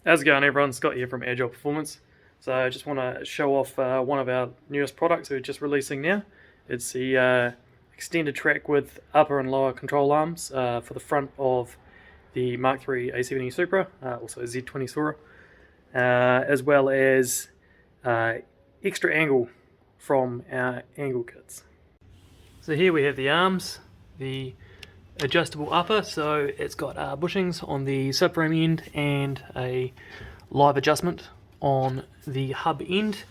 How's it going, everyone? Scott here from Agile Performance. So I just want to show off one of our newest products we're just releasing now. It's the extended track with upper and lower control arms for the front of the mk3 A70 Supra, also Z20 Supra, as well as extra angle from our angle kits. So here we have the arms, the adjustable upper, so it's got bushings on the subframe end and a live adjustment on the hub end,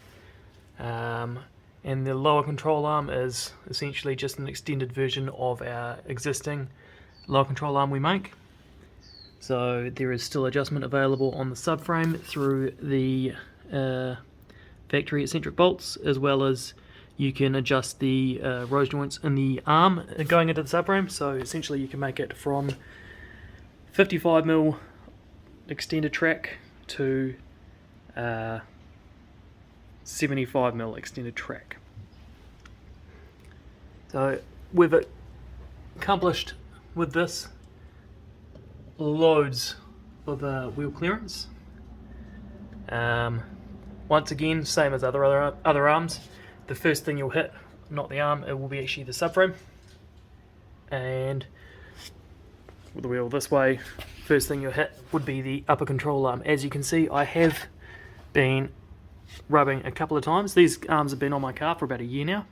and the lower control arm is essentially just an extended version of our existing lower control arm we make. So there is still adjustment available on the subframe through the factory eccentric bolts, as well as you can adjust the rose joints in the arm going into the subframe. So essentially you can make it from 55mm extended track to 75mm extended track. So we've accomplished with this loads of wheel clearance. Once again, same as other arms, the first thing you'll hit, not the arm, it will be actually the subframe. And with the wheel this way, first thing you'll hit would be the upper control arm. As you can see, I have been rubbing a couple of times. These arms have been on my car for about a year now.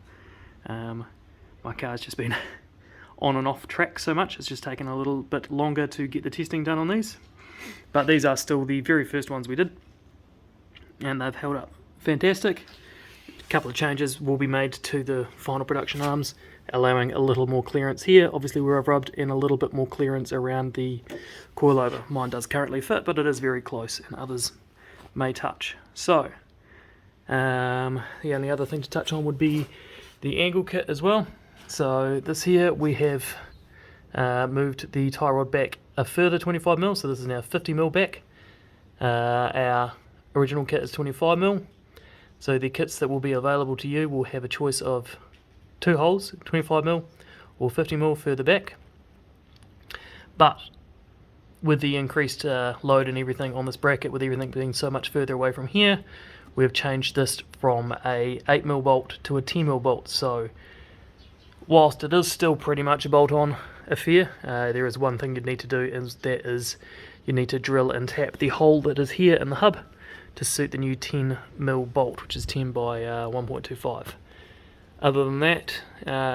My car's just been on and off track so much, it's just taken a little bit longer to get the testing done on these. But these are still the very first ones we did, and they've held up fantastic. A couple of changes will be made to the final production arms, allowing a little more clearance here, obviously where I've rubbed, and a little bit more clearance around the coilover. Mine does currently fit, but it is very close, and others may touch. So the only other thing to touch on would be the angle kit as well. So this here, we have moved the tie rod back a further 25mm, so this is now 50mm back. Our original kit is 25mm. So the kits that will be available to you will have a choice of two holes, 25mm or 50mm further back. But with the increased load and everything on this bracket, with everything being so much further away from here, we've changed this from a 8mm bolt to a 10mm bolt. So whilst it is still pretty much a bolt-on affair, there is one thing you need to do, and that is you need to drill and tap the hole that is here in the hub to suit the new 10mm bolt, which is 10 by 1.25. Other than that,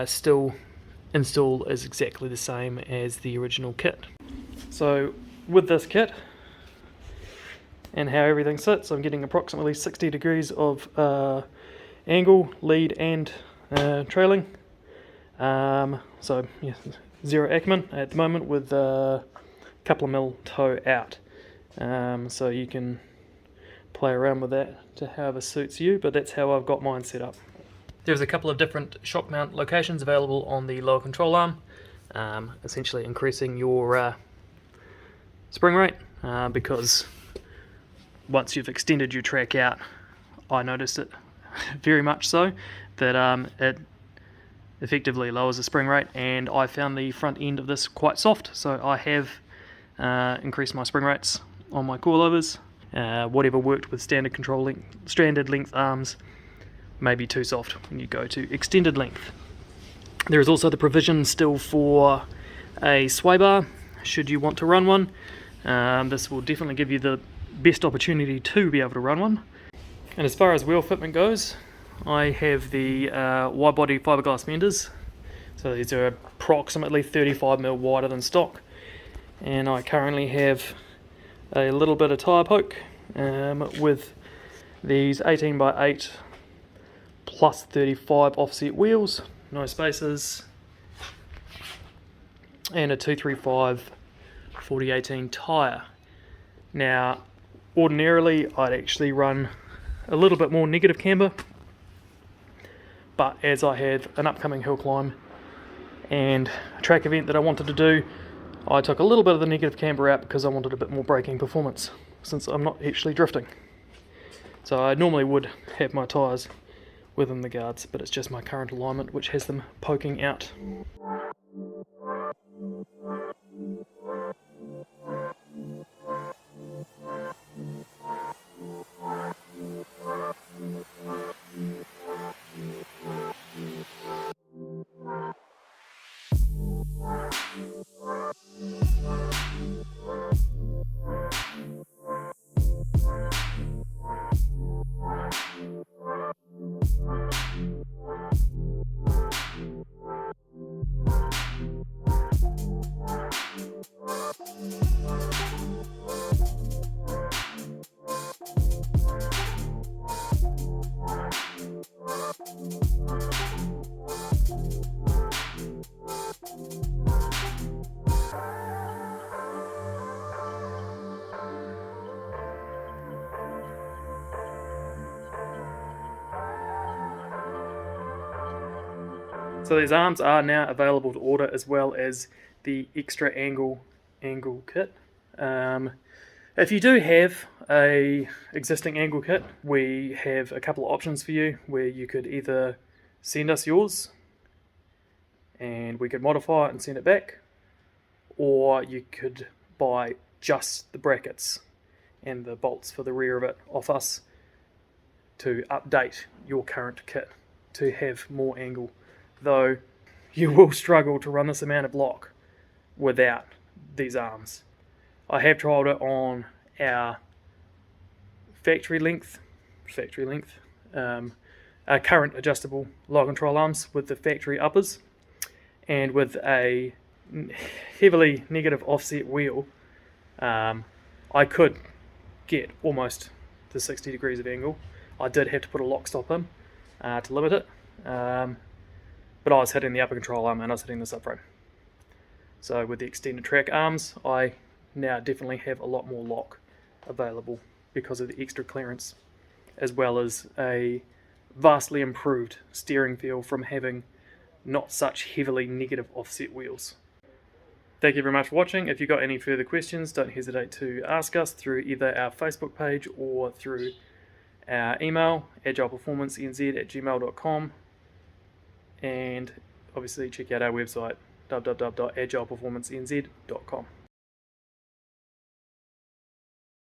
still install is exactly the same as the original kit. So with this kit and how everything sits, I'm getting approximately 60 degrees of angle, lead and trailing. So yeah, 0 Ackerman at the moment with a couple of mil toe out. So you can play around with that to however suits you, but that's how I've got mine set up. There's a couple of different shock mount locations available on the lower control arm, essentially increasing your spring rate, because once you've extended your track out, I noticed it very much so, that it effectively lowers the spring rate, and I found the front end of this quite soft, so I have increased my spring rates on my coilovers. Whatever worked with standard length arms may be too soft when you go to extended length. There is also the provision still for a sway bar, should you want to run one. This will definitely give you the best opportunity to be able to run one. And as far as wheel fitment goes, I have the wide body fiberglass fenders. So these are approximately 35mm wider than stock, and I currently have a little bit of tyre poke with these 18 by 8 plus 35 offset wheels, no spacers, and a 235 4018 tyre. Now ordinarily I'd actually run a little bit more negative camber, but as I have an upcoming hill climb and a track event that I wanted to do, I took a little bit of the negative camber out because I wanted a bit more braking performance, since I'm not actually drifting. So I normally would have my tyres within the guards, but it's just my current alignment which has them poking out. So these arms are now available to order, as well as the extra angle kit. If you do have a existing angle kit, we have a couple of options for you where you could either send us yours and we could modify it and send it back, or you could buy just the brackets and the bolts for the rear of it off us to update your current kit to have more angle, though you will struggle to run this amount of lock without these arms. I have trialled it on our factory length, our current adjustable lock control arms with the factory uppers, and with a heavily negative offset wheel, I could get almost to 60 degrees of angle. I did have to put a lock stop in to limit it, but I was hitting the upper control arm and I was hitting the subframe. So with the extended track arms, I now definitely have a lot more lock available because of the extra clearance, as well as a vastly improved steering feel from having not such heavily negative offset wheels. Thank you very much for watching. If you've got any further questions, don't hesitate to ask us through either our Facebook page or through our email, agileperformancenz@gmail.com, and obviously check out our website, www.agileperformancenz.com.